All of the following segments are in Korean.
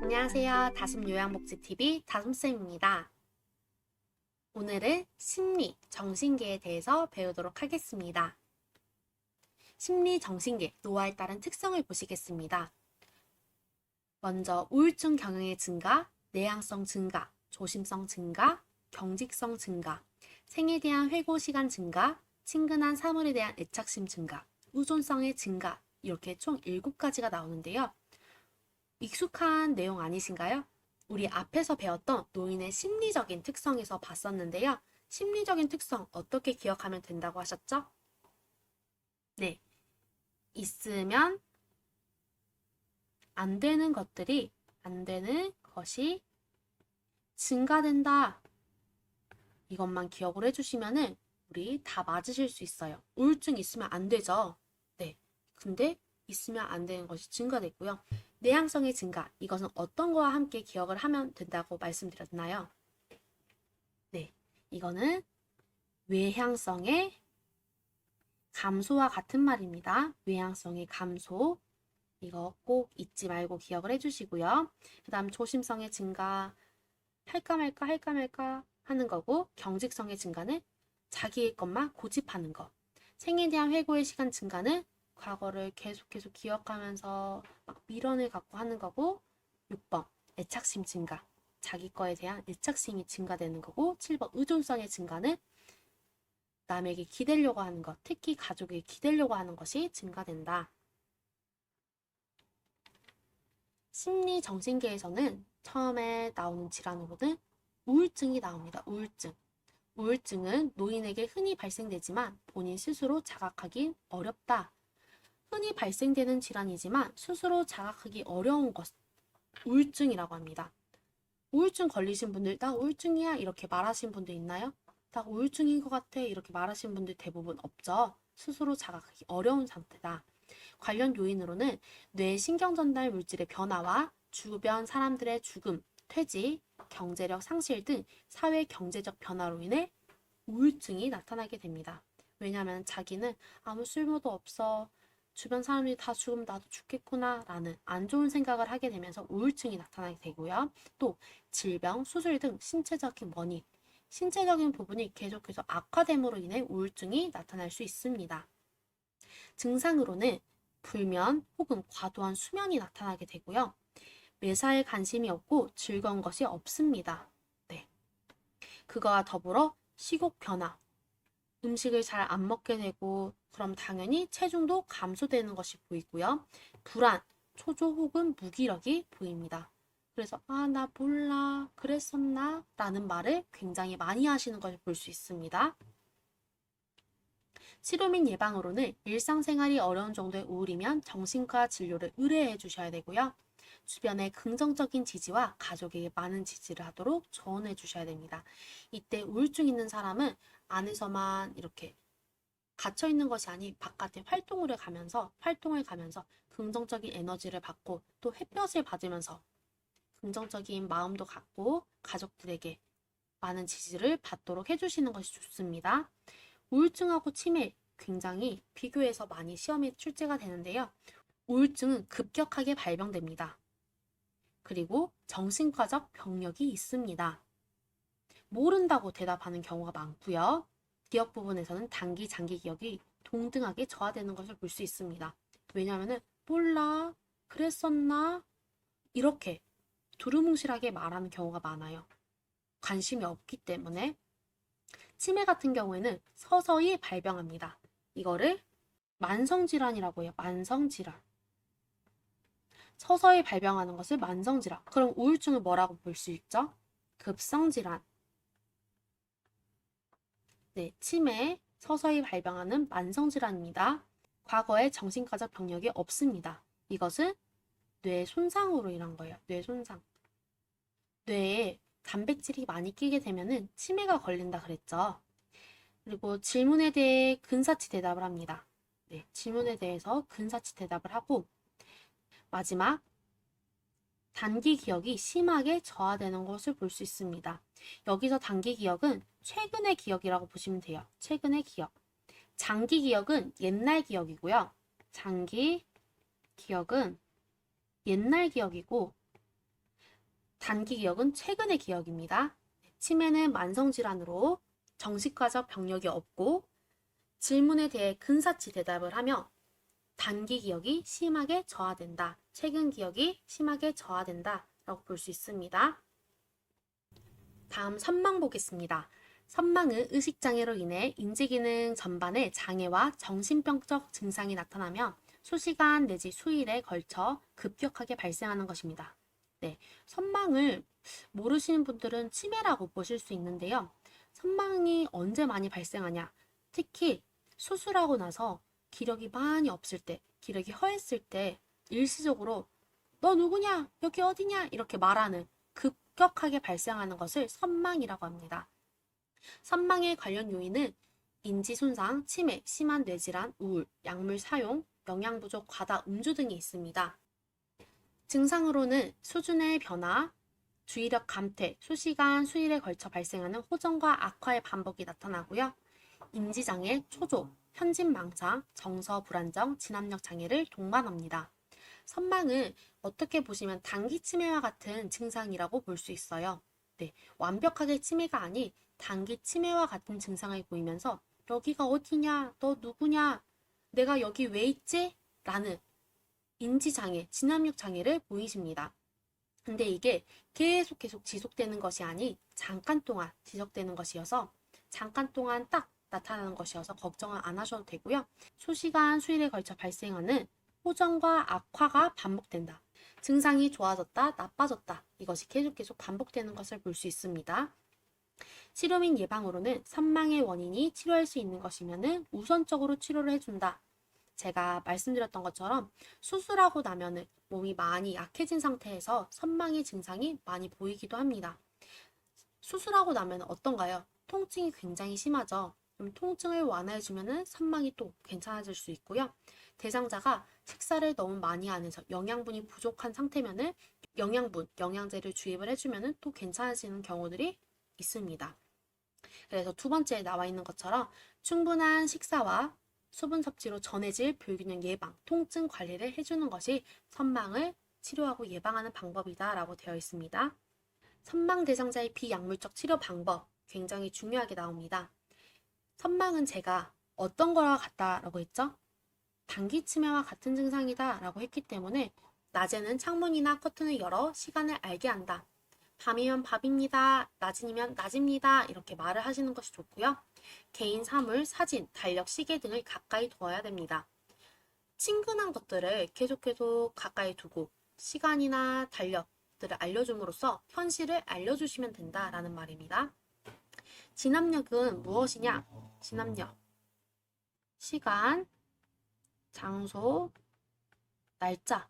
안녕하세요. 다솜요양복지TV 다솜쌤입니다. 오늘은 심리, 정신계에 대해서 배우도록 하겠습니다. 심리, 정신계, 노화에 따른 특성을 보시겠습니다. 먼저 우울증 경향의 증가, 내향성 증가, 조심성 증가, 경직성 증가, 생에 대한 회고 시간 증가, 친근한 사물에 대한 애착심 증가, 의존성의 증가, 이렇게 총 7가지가 나오는데요. 익숙한 내용 아니신가요? 우리 앞에서 배웠던 노인의 심리적인 특성에서 봤었는데요. 심리적인 특성 어떻게 기억하면 된다고 하셨죠? 네. 있으면 안 되는 것이 증가된다. 이것만 기억을 해주시면은 우리 다 맞으실 수 있어요. 우울증 있으면 안 되죠. 네. 근데 있으면 안 되는 것이 증가됐고요. 내향성의 증가, 이것은 어떤 거와 함께 기억을 하면 된다고 말씀드렸나요? 네, 이거는 외향성의 감소와 같은 말입니다. 외향성의 감소, 이거 꼭 잊지 말고 기억을 해주시고요. 그 다음 조심성의 증가, 할까 말까 하는 거고, 경직성의 증가는 자기의 것만 고집하는 거. 생에 대한 회고의 시간 증가는 과거를 계속 기억하면서 막 미련을 갖고 하는 거고, 6번 애착심 증가, 자기 거에 대한 애착심이 증가되는 거고, 7번 의존성의 증가는 남에게 기대려고 하는 것, 특히 가족에게 기대려고 하는 것이 증가된다. 심리 정신계에서는 처음에 나오는 질환으로는 우울증이 나옵니다. 우울증. 우울증은 노인에게 흔히 발생되지만 본인 스스로 자각하기 어렵다. 흔히 발생되는 질환이지만 스스로 자각하기 어려운 것, 우울증이라고 합니다. 우울증 걸리신 분들, 나 우울증이야 이렇게 말하신 분들 있나요? 나 우울증인 것 같아 이렇게 말하신 분들 대부분 없죠. 스스로 자각하기 어려운 상태다. 관련 요인으로는 뇌 신경전달 물질의 변화와 주변 사람들의 죽음, 퇴직, 경제력 상실 등 사회 경제적 변화로 인해 우울증이 나타나게 됩니다. 왜냐하면 자기는 아무 쓸모도 없어, 주변 사람들이 다 죽으면 나도 죽겠구나 라는 안 좋은 생각을 하게 되면서 우울증이 나타나게 되고요. 또 질병, 수술 등 신체적인 원인, 신체적인 부분이 계속해서 악화됨으로 인해 우울증이 나타날 수 있습니다. 증상으로는 불면 혹은 과도한 수면이 나타나게 되고요. 매사에 관심이 없고 즐거운 것이 없습니다. 네. 그거와 더불어 식욕 변화, 음식을 잘 안 먹게 되고 그럼 당연히 체중도 감소되는 것이 보이고요. 불안, 초조 혹은 무기력이 보입니다. 그래서 나 몰라, 그랬었나? 라는 말을 굉장히 많이 하시는 것을 볼 수 있습니다. 치료 및 예방으로는 일상생활이 어려운 정도의 우울이면 정신과 진료를 의뢰해 주셔야 되고요. 주변에 긍정적인 지지와 가족에게 많은 지지를 하도록 조언해 주셔야 됩니다. 이때 우울증 있는 사람은 안에서만 이렇게 갇혀 있는 것이 아닌 바깥에 활동을 가면서 긍정적인 에너지를 받고 또 햇볕을 받으면서 긍정적인 마음도 갖고 가족들에게 많은 지지를 받도록 해주시는 것이 좋습니다. 우울증하고 치매 굉장히 비교해서 많이 시험에 출제가 되는데요. 우울증은 급격하게 발병됩니다. 그리고 정신과적 병력이 있습니다. 모른다고 대답하는 경우가 많고요. 기억 부분에서는 단기, 장기 기억이 동등하게 저하되는 것을 볼 수 있습니다. 왜냐하면 몰라, 그랬었나? 이렇게 두루뭉실하게 말하는 경우가 많아요. 관심이 없기 때문에. 치매 같은 경우에는 서서히 발병합니다. 이거를 만성질환이라고 해요. 만성질환. 서서히 발병하는 것을 만성질환. 그럼 우울증을 뭐라고 볼 수 있죠? 급성질환. 네, 치매, 서서히 발병하는 만성질환입니다. 과거에 정신과적 병력이 없습니다. 이것은 뇌 손상으로 인한 거예요. 뇌 손상. 뇌에 단백질이 많이 끼게 되면은 치매가 걸린다 그랬죠. 그리고 질문에 대해 근사치 대답을 합니다. 네, 질문에 대해서 근사치 대답을 하고 마지막 단기 기억이 심하게 저하되는 것을 볼 수 있습니다. 여기서 단기 기억은 최근의 기억이라고 보시면 돼요. 최근의 기억. 장기 기억은 옛날 기억이고요. 장기 기억은 옛날 기억이고 단기 기억은 최근의 기억입니다. 치매는 만성질환으로 정신과적 병력이 없고 질문에 대해 근사치 대답을 하며 단기 기억이 심하게 저하된다. 최근 기억이 심하게 저하된다. 라고 볼 수 있습니다. 다음 선망 보겠습니다. 선망은 의식장애로 인해 인지기능 전반에 장애와 정신병적 증상이 나타나며 수시간 내지 수일에 걸쳐 급격하게 발생하는 것입니다. 네, 선망을 모르시는 분들은 치매라고 보실 수 있는데요. 선망이 언제 많이 발생하냐? 특히 수술하고 나서 기력이 많이 없을 때, 기력이 허했을 때 일시적으로 너 누구냐? 여기 어디냐? 이렇게 말하는 급격하게 발생하는 것을 선망이라고 합니다. 선망의 관련 요인은 인지 손상, 치매, 심한 뇌질환, 우울, 약물 사용, 영양 부족, 과다 음주 등이 있습니다. 증상으로는 수준의 변화, 주의력 감퇴, 수시간, 수일에 걸쳐 발생하는 호전과 악화의 반복이 나타나고요. 인지장애, 초조, 현진망상, 정서 불안정, 진압력 장애를 동반합니다. 선망은 어떻게 보시면 단기 치매와 같은 증상이라고 볼 수 있어요. 네, 완벽하게 치매가 아닌 단기 치매와 같은 증상을 보이면서 여기가 어디냐? 너 누구냐? 내가 여기 왜 있지? 라는 인지장애, 진압력 장애를 보이십니다. 근데 이게 계속 지속되는 것이 아닌 잠깐 동안 지속되는 것이어서 잠깐 동안 딱 나타나는 것이어서 걱정은 안 하셔도 되고요. 수시간, 수일에 걸쳐 발생하는 호전과 악화가 반복된다. 증상이 좋아졌다, 나빠졌다. 이것이 계속 반복되는 것을 볼 수 있습니다. 치료 및 예방으로는 선망의 원인이 치료할 수 있는 것이면 우선적으로 치료를 해준다. 제가 말씀드렸던 것처럼 수술하고 나면은 몸이 많이 약해진 상태에서 선망의 증상이 많이 보이기도 합니다. 수술하고 나면 어떤가요? 통증이 굉장히 심하죠. 그럼 통증을 완화해주면 선망이 또 괜찮아질 수 있고요. 대상자가 식사를 너무 많이 안 해서 영양분이 부족한 상태면은 영양제를 주입을 해주면 또 괜찮아지는 경우들이 있습니다. 그래서 두 번째에 나와 있는 것처럼 충분한 식사와 수분 섭취로 전해질 불균형 예방, 통증 관리를 해주는 것이 선망을 치료하고 예방하는 방법이다 라고 되어 있습니다. 선망 대상자의 비약물적 치료 방법 굉장히 중요하게 나옵니다. 선망은 제가 어떤 거와 같다라고 했죠? 단기 치매와 같은 증상이다 라고 했기 때문에 낮에는 창문이나 커튼을 열어 시간을 알게 한다. 밤이면 밤입니다. 낮이면 낮입니다. 이렇게 말을 하시는 것이 좋고요. 개인 사물, 사진, 달력, 시계 등을 가까이 두어야 됩니다. 친근한 것들을 계속 가까이 두고 시간이나 달력들을 알려줌으로써 현실을 알려주시면 된다라는 말입니다. 진압력은 무엇이냐? 진압력, 시간, 장소, 날짜.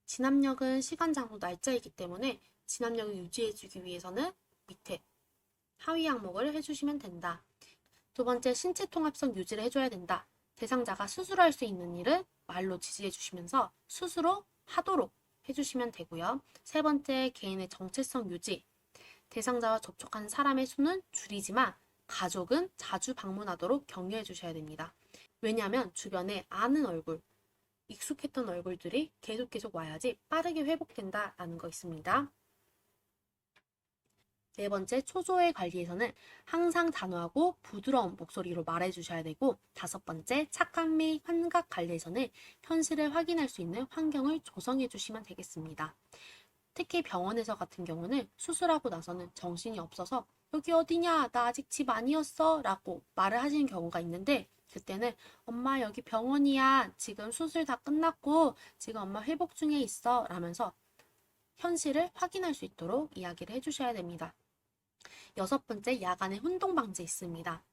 진압력은 시간, 장소, 날짜이기 때문에 진압력을 유지해주기 위해서는 밑에 하위 항목을 해주시면 된다. 두 번째, 신체 통합성 유지를 해줘야 된다. 대상자가 스스로 할 수 있는 일은 말로 지지해 주시면서 스스로 하도록 해주시면 되고요. 세 번째, 개인의 정체성 유지. 대상자와 접촉하는 사람의 수는 줄이지만 가족은 자주 방문하도록 격려해 주셔야 됩니다. 왜냐하면 주변에 아는 얼굴, 익숙했던 얼굴들이 계속 와야지 빠르게 회복된다라는 거 있습니다. 네 번째, 초조의 관리에서는 항상 단호하고 부드러운 목소리로 말해주셔야 되고, 다섯 번째, 착한 및 환각 관리에서는 현실을 확인할 수 있는 환경을 조성해 주시면 되겠습니다. 특히 병원에서 같은 경우는 수술하고 나서는 정신이 없어서 여기 어디냐? 나 아직 집 아니었어? 라고 말을 하시는 경우가 있는데, 그때는 엄마 여기 병원이야. 지금 수술 다 끝났고 지금 엄마 회복 중에 있어. 라면서 현실을 확인할 수 있도록 이야기를 해주셔야 됩니다. 여섯 번째, 야간에 혼동 방지 있습니다.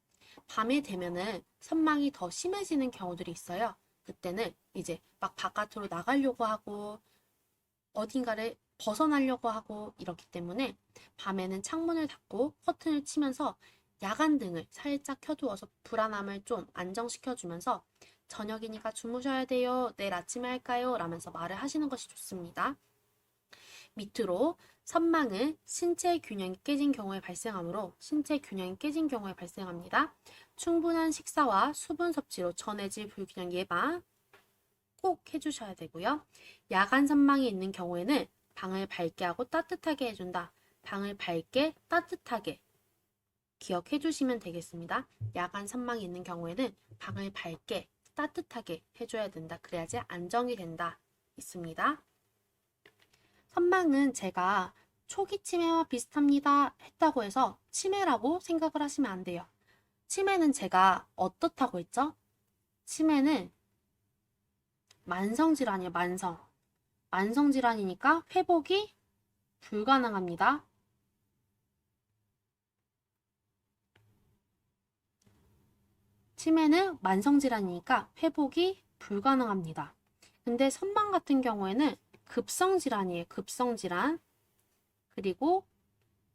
밤에 되면은 선망이 더 심해지는 경우들이 있어요. 그때는 이제 막 바깥으로 나가려고 하고 어딘가를 벗어나려고 하고 이렇기 때문에 밤에는 창문을 닫고 커튼을 치면서 야간등을 살짝 켜두어서 불안함을 좀 안정시켜주면서 저녁이니까 주무셔야 돼요. 내일 아침에 할까요? 라면서 말을 하시는 것이 좋습니다. 밑으로 선망은 신체 균형이 깨진 경우에 발생하므로 신체 균형이 깨진 경우에 발생합니다. 충분한 식사와 수분 섭취로 전해질 불균형 예방 꼭 해주셔야 되고요. 야간 선망이 있는 경우에는 방을 밝게 하고 따뜻하게 해준다. 방을 밝게 따뜻하게 기억해 주시면 되겠습니다. 야간 선망이 있는 경우에는 방을 밝게 따뜻하게 해줘야 된다. 그래야지 안정이 된다. 있습니다. 선망은 제가 초기 치매와 비슷합니다 했다고 해서 치매라고 생각을 하시면 안 돼요. 치매는 제가 어떻다고 했죠? 치매는 만성질환이에요. 만성질환이니까 회복이 불가능합니다. 치매는 만성질환이니까 회복이 불가능합니다. 근데 선망 같은 경우에는 급성질환이에요. 급성질환. 그리고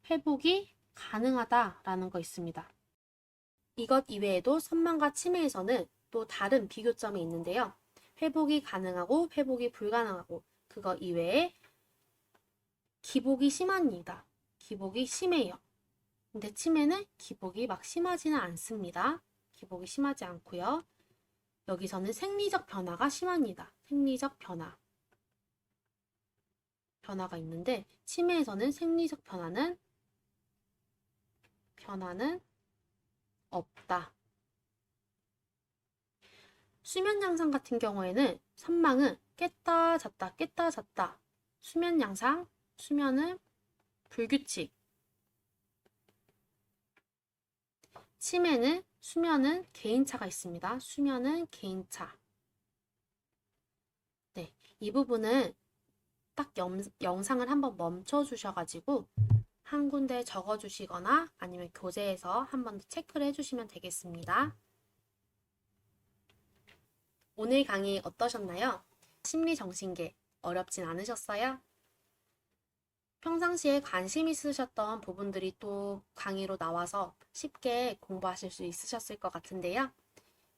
회복이 가능하다라는 거 있습니다. 이것 이외에도 선망과 치매에서는 또 다른 비교점이 있는데요. 회복이 가능하고 회복이 불가능하고 그거 이외에 기복이 심합니다. 기복이 심해요. 근데 치매는 기복이 막 심하지는 않습니다. 기복이 심하지 않고요. 여기서는 생리적 변화가 심합니다. 생리적 변화가 있는데 치매에서는 생리적 변화는 없다. 수면 양상 같은 경우에는 선망은 깼다 잤다 깼다 잤다. 수면 양상, 수면은 불규칙. 치매는 수면은 개인차가 있습니다. 수면은 개인차. 네, 이 부분은 딱 영상을 한번 멈춰 주셔가지고 한 군데 적어 주시거나 아니면 교재에서 한 번 더 체크를 해주시면 되겠습니다. 오늘 강의 어떠셨나요? 심리정신계 어렵진 않으셨어요? 평상시에 관심 있으셨던 부분들이 또 강의로 나와서 쉽게 공부하실 수 있으셨을 것 같은데요.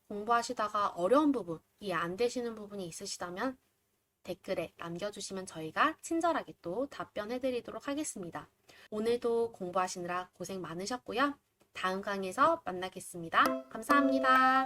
공부하시다가 어려운 부분, 이해 안 되시는 부분이 있으시다면 댓글에 남겨주시면 저희가 친절하게 또 답변해 드리도록 하겠습니다. 오늘도 공부하시느라 고생 많으셨고요. 다음 강의에서 만나겠습니다. 감사합니다.